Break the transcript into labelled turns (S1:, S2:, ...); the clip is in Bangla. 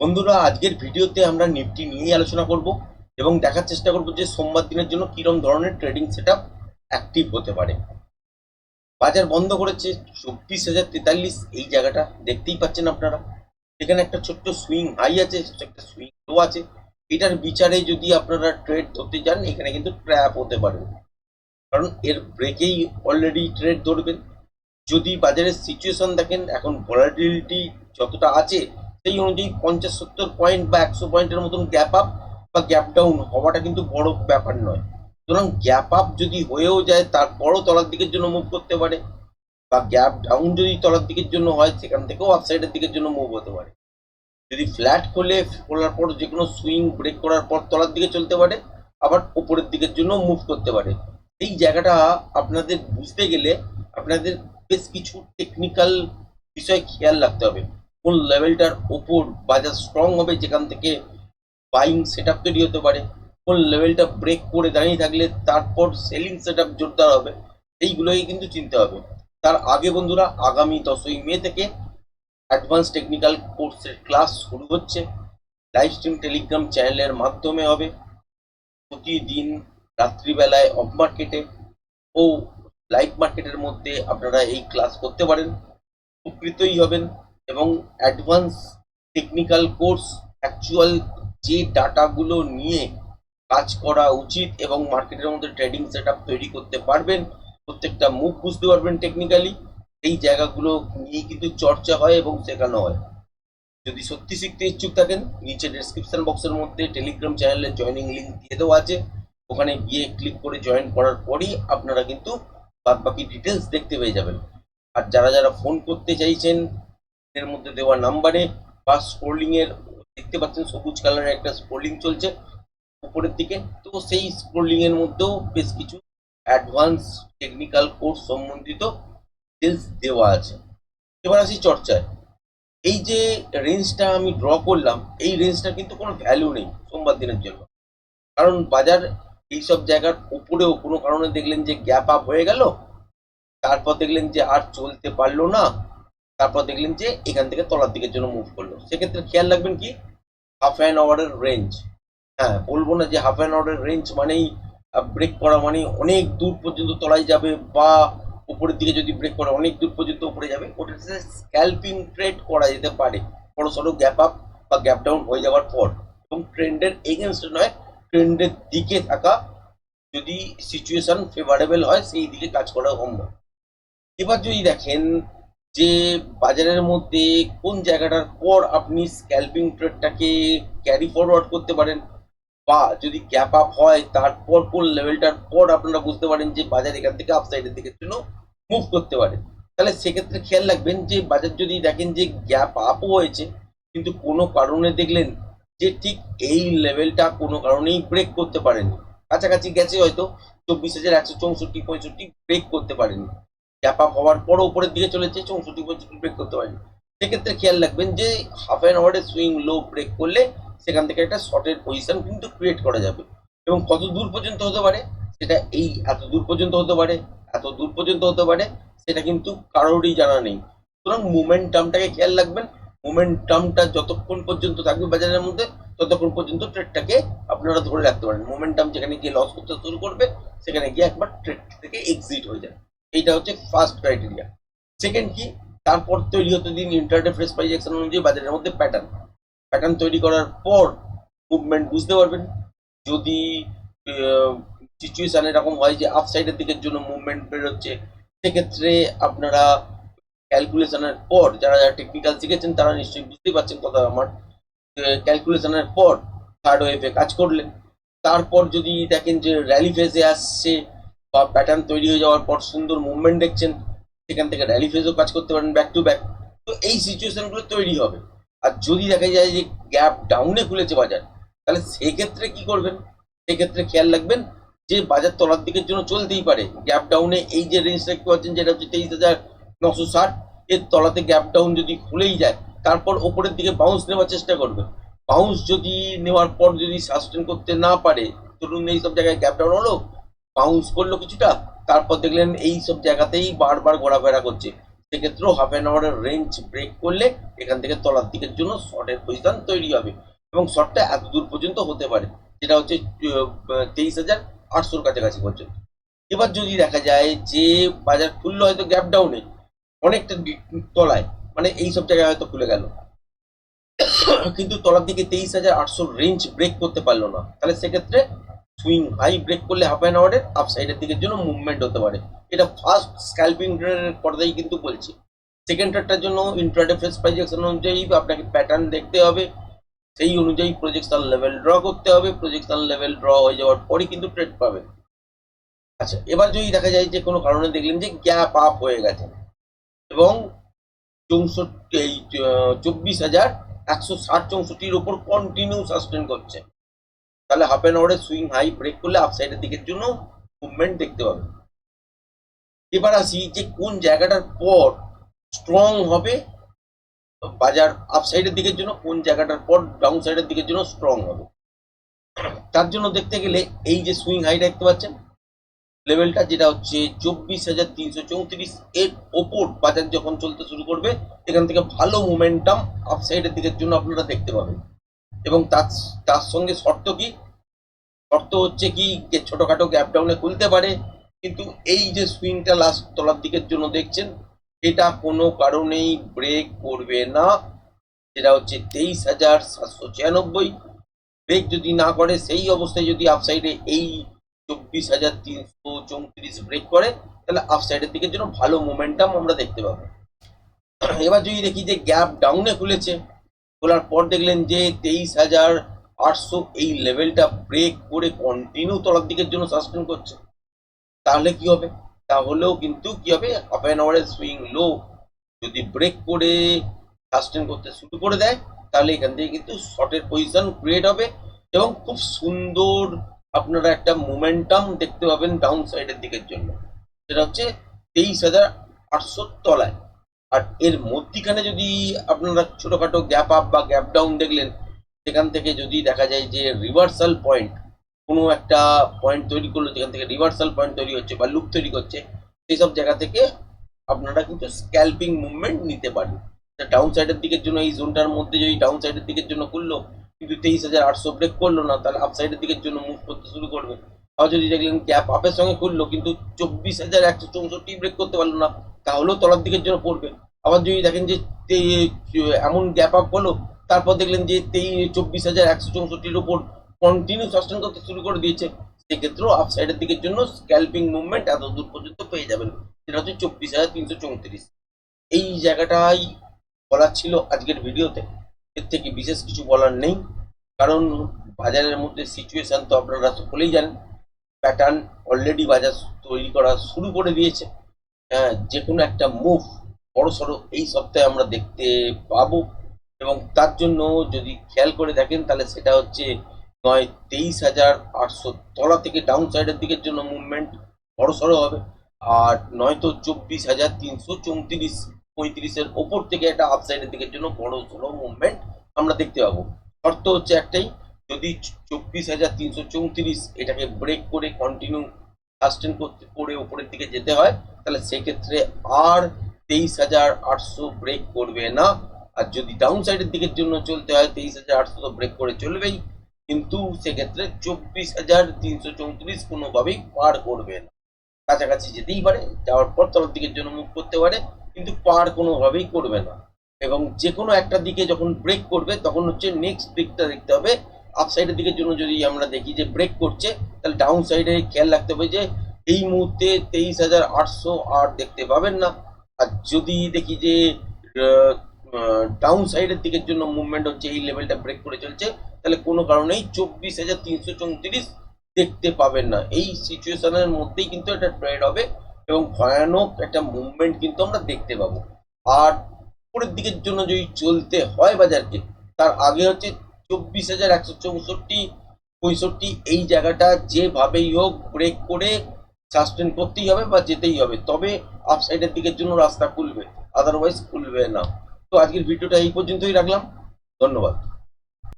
S1: বন্ধুরা, আজকের ভিডিওতে আমরা নিফটি নিয়েই আলোচনা করব এবং দেখার চেষ্টা করব যে সোমবার দিনের জন্য কিরকম ধরনের ট্রেডিং সেটআপ অ্যাক্টিভ হতে পারে। বাজার বন্ধ করেছে 24,043, এই জায়গাটা দেখতেই পাচ্ছেন আপনারা। এখানে একটা ছোট্ট সুইং হাই আছে, একটা সুইং লো আছে। এটার বিচারে যদি আপনারা ট্রেড ধরতে যান, এখানে কিন্তু ট্র্যাপ হতে পারেন, কারণ এর ব্রেকেই অলরেডি ট্রেড ধরবেন। যদি বাজারের সিচুয়েশন দেখেন, এখন ভলাটিলিটি যতটা আছে সেই অনুযায়ী 50-70 পয়েন্ট বা 100 পয়েন্টের মতন গ্যাপ আপ বা গ্যাপ ডাউন হওয়াটা কিন্তু বড় ব্যাপার নয়। সুতরাং গ্যাপ আপ যদি হয়েও যায়, তারপরও তলার দিকের জন্য মুভ করতে পারে, বা গ্যাপ ডাউন যদি তলার দিকের জন্য হয়, সেখান থেকেও আপসাইডের দিকের জন্য মুভ হতে পারে। যদি ফ্ল্যাট খোলার পর যে কোনো সুইং ব্রেক করার পর তলার দিকে চলতে পারে, আবার উপরের দিকের জন্য মুভ করতে পারে। এই জায়গাটা আপনাদের বুঝতে গেলে আপনাদের বেশ কিছু টেকনিক্যাল বিষয় খেয়াল রাখতে হবে। কোন লেভেলটার ওপর বাজার স্ট্রং হবে, যেখান থেকে বাইং সেট আপ তৈরি হতে পারে, কোন লেভেলটা ব্রেক করে দাঁড়িয়ে থাকলে তারপর সেলিং সেট আপ জোরদার হবে, এইগুলোই কিন্তু চিনতে হবে। তার আগে বন্ধুরা, আগামী 10ই মে থেকে অ্যাডভান্স টেকনিক্যাল কোর্সের ক্লাস শুরু হচ্ছে। লাইভ স্ট্রিম টেলিগ্রাম চ্যানেলের মাধ্যমে হবে প্রতিদিন রাত্রিবেলায় অফ মার্কেটে ও লাইভ মার্কেটের মধ্যে আপনারা এই ক্লাস করতে পারেন, উপকৃতই হবেন। এবং অ্যাডভান্স টেকনিক্যাল কোর্স অ্যাকচুয়াল যে ডাটাগুলো নিয়ে কাজ করা উচিত এবং মার্কেটের মধ্যে ট্রেডিং সেট আপ তৈরি করতে পারবেন, প্রত্যেকটা মুভ বুঝতে পারবেন টেকনিক্যালি, এই জায়গাগুলো নিয়ে কিন্তু চর্চা হয় এবং শেখানো হয়। যদি সত্যি শিখতে ইচ্ছুক থাকেন, নিচে ডেসক্রিপশন বক্সের মধ্যে টেলিগ্রাম চ্যানেলের জয়েনিং লিঙ্ক দিয়ে দেওয়া আছে। ওখানে গিয়ে ক্লিক করে জয়েন করার পরই আপনারা কিন্তু বাদ বাকি ডিটেলস দেখতে পেয়ে যাবেন। আর যারা যারা ফোন করতে চাইছেন, এর মধ্যে দেওয়া নাম্বারে বা স্ক্রোলিং এর দেখতে পাচ্ছেন সবুজ কালারের একটা স্ক্রোলিং চলছে উপরের দিকে, তো সেই স্ক্রোলিং এর মধ্যেও বেশ কিছু অ্যাডভান্স টেকনিক্যাল কোর্স সম্বন্ধিত ডিটেলস দেওয়া আছে। এবার আসি চর্চায়। এই যে রেঞ্জটা আমি ড্র করলাম, এই রেঞ্জটা কিন্তু কোনো ভ্যালু নেই সোমবার দিনের জন্য, কারণ বাজার এইসব জায়গার উপরেও কোনো কারণে দেখলেন যে গ্যাপ আপ হয়ে গেল, তারপর দেখলেন যে আর চলতে পারলো না, তারপর দেখলেন যে এখান থেকে তলার দিকের জন্য মুভ করলো। সেক্ষেত্রে খেয়াল রাখবেন কি, হাফ অ্যান আওয়ারের রেঞ্জ। হ্যাঁ, বলবো না যে হাফ অ্যান আওয়ারের রেঞ্জ মানেই ব্রেক করা মানে অনেক দূর পর্যন্ত তলায় যাবে, বা উপরের দিকে যদি ব্রেক করে অনেক দূর পর্যন্ত উপরে যাবে, ওটা স্ক্যাল্পিং ট্রেড করা যেতে পারে বড় সড়ো গ্যাপ আপ বা গ্যাপ ডাউন হয়ে যাওয়ার পর, এবং ট্রেন্ডের এগেনস্ট নয়, ট্রেন্ডের দিকে থাকা, যদি সিচুয়েশন ফেভারেবল হয় সেই দিকে কাজ করা সম্ভব। এবার যদি দেখেন যে বাজারের মধ্যে কোন জায়গাটার পর আপনি স্ক্যাল্পিং ট্রেডটাকে ক্যারি ফরওয়ার্ড করতে পারেন, বা যদি গ্যাপ আপ হয় তারপর কোন লেভেলটার পর আপনারা বুঝতে পারেন যে বাজার এখান থেকে আপসাইডের দিকের জন্য মুভ করতে পারে, তাহলে সেক্ষেত্রে খেয়াল রাখবেন যে বাজার যদি দেখেন যে গ্যাপ আপও হয়েছে, কিন্তু কোনো কারণে দেখলেন যে ঠিক এই লেভেলটা কোনো কারণেই ব্রেক করতে পারেনি, কাছাকাছি গেছে হয়তো 24,164-65 ব্রেক করতে পারেনি, গ্যাপ আপ হওয়ার পরও উপরের দিকে চলেছে 64-65 ব্রেক করতে পারেনি, সেক্ষেত্রে খেয়াল রাখবেন যে হাফ অ্যান আওয়ারের সুইং লো ব্রেক করলে সেখান থেকে একটা শর্টের পজিশন কিন্তু ক্রিয়েট করা যাবে। এবং কত দূর পর্যন্ত হতে পারে, সেটা এই এত দূর পর্যন্ত হতে পারে, এত দূর পর্যন্ত হতে পারে, সেটা কিন্তু কারোরই জানা নেই। সুতরাং মোমেন্টামটাকে খেয়াল রাখবেন। মোমেন্টামটা যতক্ষণ পর্যন্ত থাকবে বাজারের মধ্যে, ততক্ষণ পর্যন্ত ট্রেডটাকে আপনারা ধরে রাখতে পারেন। মোমেন্টাম যেখানে গিয়ে লস করতে শুরু করবে, সেখানে গিয়ে একবার ট্রেড থেকে এক্সিট হয়ে যায়। এইটা হচ্ছে ফার্স্ট ক্রাইটেরিয়া। সেকেন্ড কি, তারপর তৈরি হতে দিন ইন্টারডে ফ্রেশ প্রাইস অ্যাকশন অনুযায়ী বাজারের মধ্যে প্যাটার্ন। প্যাটার্ন তৈরি করার পর মুভমেন্ট বুঝতে পারবেন। যদি সিচুয়েশন এরকম হয় যে আপসাইডের দিকের জন্য মুভমেন্ট বেরোচ্ছে, সেক্ষেত্রে আপনারা ক্যালকুলেশনের পর, যারা যারা টেকনিক্যাল শিখেছেন তারা নিশ্চয়ই বুঝতেই পারছেন কথা আমার, ক্যালকুলেশনের পর থার্ড ওয়েভে কাজ করলেন। তারপর যদি দেখেন যে র্যালি ফেজে আসছে বা প্যাটার্ন তৈরি হয়ে যাওয়ার পর সুন্দর মুভমেন্ট দেখছেন, সেখান থেকে র্যালি ফেজও কাজ করতে পারেন ব্যাক টু ব্যাক। তো এই সিচুয়েশনগুলো তৈরি হবে। আর যদি দেখা যায় যে গ্যাপ ডাউনে খুলেছে বাজার, তাহলে সেক্ষেত্রে কি করবেন, সেক্ষেত্রে খেয়াল রাখবেন যে বাজার তলার দিকের জন্য চলতেই পারে। গ্যাপ ডাউনে এই যে রেঞ্জটা দেখতে পাচ্ছেন, যেটা হচ্ছে 23,960, এর তলাতে গ্যাপ ডাউন যদি খুলেই যায়, তারপর ওপরের দিকে বাউন্স নেওয়ার চেষ্টা করবে। বাউন্স যদি নেওয়ার পর যদি সাস্টেন করতে না পারে, ধরুন এই সব জায়গায় গ্যাপ ডাউন হলো, বাউন্স করলো কিছুটা, তারপর দেখলেন এই সব জায়গাতেই বারবার ঘোরাফেরা করছে, সেক্ষেত্রেও হাফ অ্যান আওয়ারের রেঞ্জ ব্রেক করলে এখান থেকে তলার দিকের জন্য শর্টের পজিশন তৈরি হবে এবং শর্টটা এত দূর পর্যন্ত হতে পারে, যেটা হচ্ছে 23,800-র কাছাকাছি পর্যন্ত। এবার যদি দেখা যায় যে বাজার খুললো হয়তো গ্যাপ ডাউনে অনেকটা তলায়, মানে এই সব জায়গায় হয়তো খুলে গেল, কিন্তু তলার দিকে 23,800 রেঞ্জ ব্রেক করতে পারলো না, তাহলে সেক্ষেত্রে সুইং হাই ব্রেক করলে হাফ অ্যান আওয়ারের আপসাইডের দিকের জন্য মুভমেন্ট হতে পারে। এটা ফার্স্ট স্ক্যাল্পিং ট্রেডের কথাই কিন্তু বলছি। সেকেন্ড ট্রেডটার জন্য ইন্ট্রাডে ফেস প্রাইজেকশন অনুযায়ী আপনাকে প্যাটার্ন দেখতে হবে, সেই অনুযায়ী প্রজেকশন লেভেল ড্র করতে হবে, প্রজেকশন লেভেল ড্র হয়ে যাওয়ার পরই কিন্তু ট্রেড পাবেন। আচ্ছা, এবার যদি দেখা যায় যে কোনো কারণে দেখলেন যে গ্যাপ আপ হয়ে গেছে এবং 24,160-64 উপর কন্টিনিউ সাস্টেন করছে, তাহলে হাফ অ্যান আওয়ারে সুইং হাই ব্রেক করলে আপসাইডের দিকের জন্য মুভমেন্ট দেখতে পাবে। এবার আসি যে কোন জায়গাটার পর স্ট্রং হবে বাজার আপসাইডের দিকের জন্য, কোন জায়গাটার পর ডাউন সাইডের দিকের জন্য স্ট্রং হবে। তার জন্য দেখতে গেলে এই যে সুইং হাই দেখতে পাচ্ছেন লেভেলটা, যেটা হচ্ছে 24,334, এর ওপর বাজার যখন চলতে শুরু করবে এখান থেকে ভালো মোমেন্টাম আপসাইডের দিকের জন্য আপনারা দেখতে পাবেন। এবং তার সঙ্গে শর্ত কি, শর্ত হচ্ছে কি যে ছোটখাটো গ্যাপ ডাউনে খুলতে পারে, কিন্তু এই যে সুইংটা লাস্ট তলার দিকের জন্য দেখছেন এটা কোনো কারণেই ব্রেক করবে না, যেটা হচ্ছে 23,796। ব্রেক যদি না করে সেই অবস্থায় যদি আপসাইডে এই 24,334 ব্রেক করে, তাহলে আপসাইডের দিকের জন্য ভালো মোমেন্টাম আমরা দেখতে পাবো। এবার যদি দেখি যে গ্যাপ ডাউনে খুলেছে, খোলার পর দেখলেন যে 23,800 এই লেভেলটা ব্রেক করে কন্টিনিউ তলার দিকের জন্য সাস্টেন করছে, তাহলে কি হবে, তাহলেও কিন্তু কি হবে, হাফ অ্যান আওয়ারের সুইং লো যদি ব্রেক করে সাস্টেন করতে শুরু করে দেয়, তাহলে এখান থেকে কিন্তু শর্টের পজিশন ক্রিয়েট হবে এবং খুব সুন্দর আপনারা একটা মোমেন্টাম দেখতে পাবেন ডাউন সাইডের দিকের জন্য, সেটা হচ্ছে 23,800 তলায়। আর এর মধ্যিখানে যদি আপনারা ছোটখাটো গ্যাপ আপ বা গ্যাপ ডাউন দেখলেন, সেখান থেকে যদি দেখা যায় যে রিভার্সাল পয়েন্ট, কোনো একটা পয়েন্ট তৈরি করলো যেখান থেকে রিভার্সাল পয়েন্ট তৈরি হচ্ছে বা লুপ তৈরি করছে, সেই সব জায়গা থেকে আপনারা কিন্তু স্ক্যাল্পিং মুভমেন্ট নিতে পারেন। ডাউন সাইডের দিকের জন্য এই জোনটার মধ্যে যদি ডাউন সাইডের দিকের জন্য খুললো কিন্তু 23,800 ব্রেক করলো না, তাহলে আপ সাইডের দিকের জন্য মুভ করতে শুরু করবে। আর যদি দেখলেন গ্যাপ আপের সঙ্গে খুললো কিন্তু 24,164 ব্রেক করতে পারলো না, তাহলেও তলার দিকের জন্য পড়বে। আবার যদি দেখেন যে এমন গ্যাপ আপ হলো, তারপর দেখলেন যে 24,164 উপর কন্টিনিউ সাস্টেন করতে শুরু করে দিয়েছে, সেক্ষেত্রেও আপ সাইডের দিকের জন্য স্ক্যাল্পিং মুভমেন্ট এত দূর পর্যন্ত পেয়ে যাবেন, সেটা হচ্ছে 24,334। এই জায়গাটাই বলার ছিল আজকের ভিডিওতে, এর থেকে বিশেষ কিছু বলার নেই, কারণ বাজারের মধ্যে সিচুয়েশন তো আপনারা সকলেই জানেন, প্যাটার্ন অলরেডি বাজার তৈরি করা শুরু করে দিয়েছে। হ্যাঁ, যে কোনো একটা মুভ বড়সড় এই সপ্তাহে আমরা দেখতে পাবো এবং তার জন্য যদি খেয়াল করে দেখেন তাহলে সেটা হচ্ছে নয় 23,800 তলা থেকে ডাউন সাইডের দিকের জন্য মুভমেন্ট বড়সড় হবে, আর নয়তো 24,334-35-এর ওপর থেকে একটা আপসাইডের দিকের জন্য বড়সড় মুভমেন্ট আমরা দেখতে পাবো। শর্ত হচ্ছে একটাই, যদি 24,334 এটাকে ব্রেক করে কন্টিনিউ সাস্টেন করতে করে উপরের দিকে যেতে হয়, তাহলে সেক্ষেত্রে আর 23,800 ব্রেক করবে না। আর যদি ডাউন সাইডের দিকের জন্য চলতে হয় 23,800 তো ব্রেক করে চলবেই, কিন্তু সেক্ষেত্রে 24,334 কোনোভাবেই পার করবে না। কাছাকাছি যেতেই পারে, যাওয়ার পর তলার দিকের জন্য মুভ করতে পারে, কিন্তু পার কোনোভাবেই করবে না। এবং যে কোনো একটা দিকে যখন ব্রেক করবে তখন হচ্ছে নেক্সট ব্রেকটা দেখতে হবে। আপ সাইডের দিকের জন্য যদি আমরা দেখি যে ব্রেক করছে, তাহলে ডাউন সাইডে খেয়াল রাখতে হবে যে এই মুহূর্তে 23,800 আর দেখতে পাবেন না। আর যদি দেখি যে ডাউন সাইডের দিকের জন্য মুভমেন্ট হচ্ছে, এই লেভেলটা ব্রেক করে চলছে, তাহলে কোনো কারণেই 24,334 দেখতে পাবেন না। এই সিচুয়েশনের মধ্যেই কিন্তু একটা ট্রেড হবে এবং ভয়ানক একটা মুভমেন্ট কিন্তু আমরা দেখতে পাবো। আর উপরের দিকের জন্য যদি চলতে হয় বাজারকে, তার আগে হচ্ছে 24,164-65 এই জায়গাটা যেভাবেই হোক ব্রেক করে সাস্টেন করতেই হবে বা যেতেই হবে, তবে আপসাইডের দিকের জন্য রাস্তা খুলবে, আদারওয়াইজ খুলবে না। তো আজকের ভিডিওটা এই পর্যন্তই রাখলাম, ধন্যবাদ।